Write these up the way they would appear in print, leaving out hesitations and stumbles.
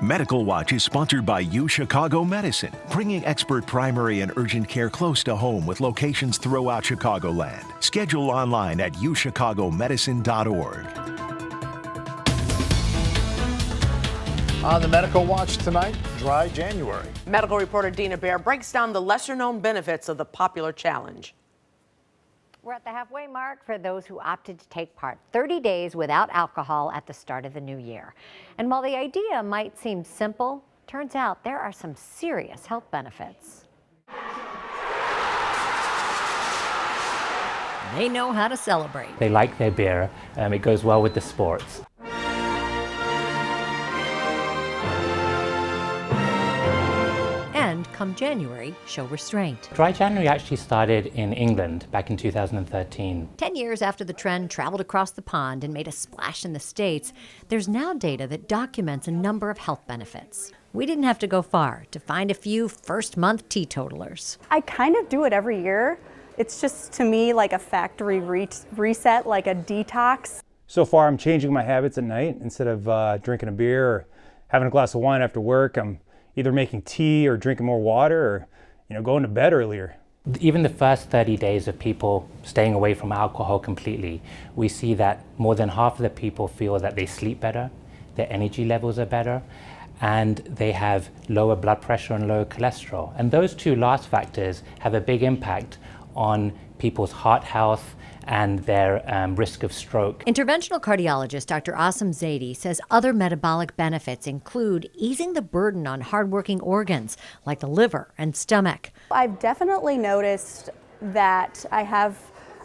Medical Watch is sponsored by U Chicago Medicine, bringing expert primary and urgent care close to home with locations throughout Chicagoland. Schedule online at uchicago.medicine.org. On the Medical Watch tonight, dry January. Medical reporter Dina Baer breaks down the lesser-known benefits of the popular challenge. We're at the halfway mark for those who opted to take part. 30 days without alcohol at the start of the new year. And while the idea might seem simple, turns out there are some serious health benefits. They know how to celebrate. They like their beer. It goes well with the sports. And come January, show restraint. Dry January actually started in England back in 2013. 10 years after the trend traveled across the pond and made a splash in the States, there's now data that documents a number of health benefits. We didn't have to go far to find a few first-month teetotalers. I kind of do it every year. It's just, to me, like a factory reset, like a detox. So far, I'm changing my habits at night. Instead of drinking a beer or having a glass of wine after work, I'm either making tea or drinking more water or, going to bed earlier. Even the first 30 days of people staying away from alcohol completely, we see that more than half of the people feel that they sleep better, their energy levels are better, and they have lower blood pressure and lower cholesterol. And those two last factors have a big impact on people's heart health and their risk of stroke. Interventional cardiologist Dr. Asim Zaidi says other metabolic benefits include easing the burden on hardworking organs like the liver and stomach. I've definitely noticed that I have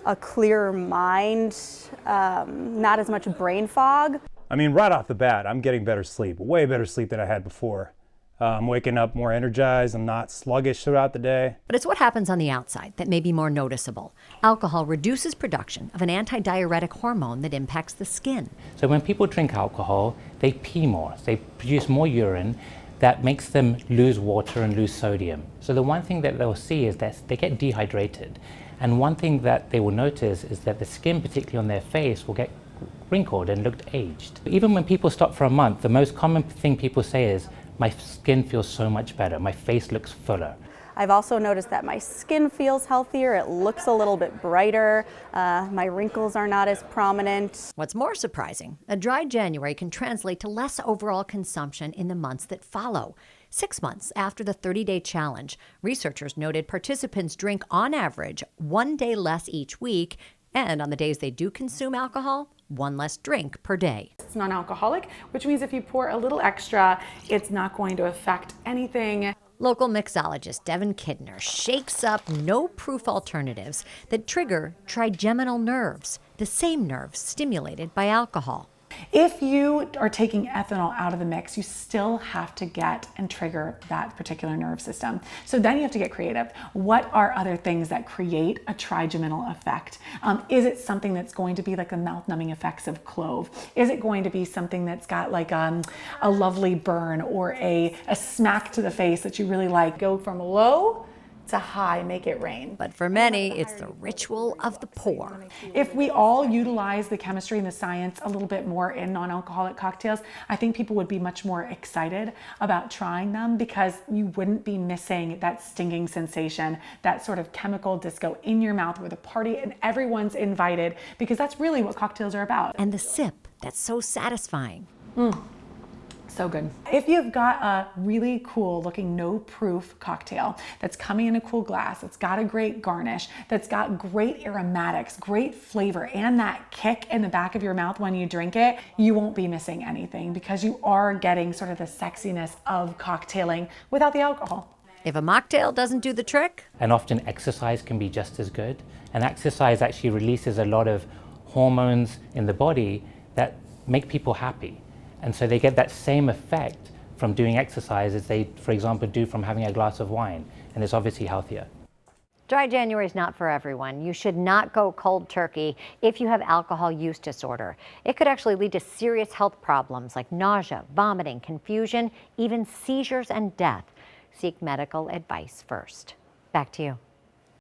a clearer mind, not as much brain fog. I mean, right off the bat, I'm getting better sleep, way better sleep than I had before. I'm waking up more energized. I'm not sluggish throughout the day. But it's what happens on the outside that may be more noticeable. Alcohol reduces production of an antidiuretic hormone that impacts the skin. So when people drink alcohol, they pee more. They produce more urine that makes them lose water and lose sodium. So the one thing that they'll see is that they get dehydrated. And one thing that they will notice is that the skin, particularly on their face, will get wrinkled and look aged. Even when people stop for a month, the most common thing people say is, my skin feels so much better, my face looks fuller. I've also noticed that my skin feels healthier, it looks a little bit brighter, my wrinkles are not as prominent. What's more surprising, a dry January can translate to less overall consumption in the months that follow. 6 months after the 30-day challenge, researchers noted participants drink on average 1 day less each week, and on the days they do consume alcohol, 1 less drink per day. It's non-alcoholic, which means if you pour a little extra, it's not going to affect anything. Local mixologist Devin Kidner shakes up no-proof alternatives that trigger trigeminal nerves, the same nerves stimulated by alcohol. If you are taking ethanol out of the mix, you still have to get and trigger that particular nerve system. So then you have to get creative. What are other things that create a trigeminal effect? Is it something that's going to be like the mouth-numbing effects of clove? Is it going to be something that's got like a lovely burn or a smack to the face that you really like? Go from low to high, make it rain. But for many, it's the ritual of the pour. If we all utilize the chemistry and the science a little bit more in non-alcoholic cocktails, I think people would be much more excited about trying them because you wouldn't be missing that stinging sensation, that sort of chemical disco in your mouth where the party and everyone's invited, because that's really what cocktails are about. And the sip, that's so satisfying. So good. If you've got a really cool looking no-proof cocktail that's coming in a cool glass, it's got a great garnish, that's got great aromatics, great flavor, and that kick in the back of your mouth when you drink it, you won't be missing anything because you are getting sort of the sexiness of cocktailing without the alcohol. If a mocktail doesn't do the trick, And often exercise can be just as good. And exercise actually releases a lot of hormones in the body that make people happy. And so they get that same effect from doing exercise as they, for example, do from having a glass of wine. And it's obviously healthier. dry January is not for everyone. You should not go cold turkey if you have alcohol use disorder. It could actually lead to serious health problems like nausea, vomiting, confusion, even seizures and death. Seek medical advice first. Back to you.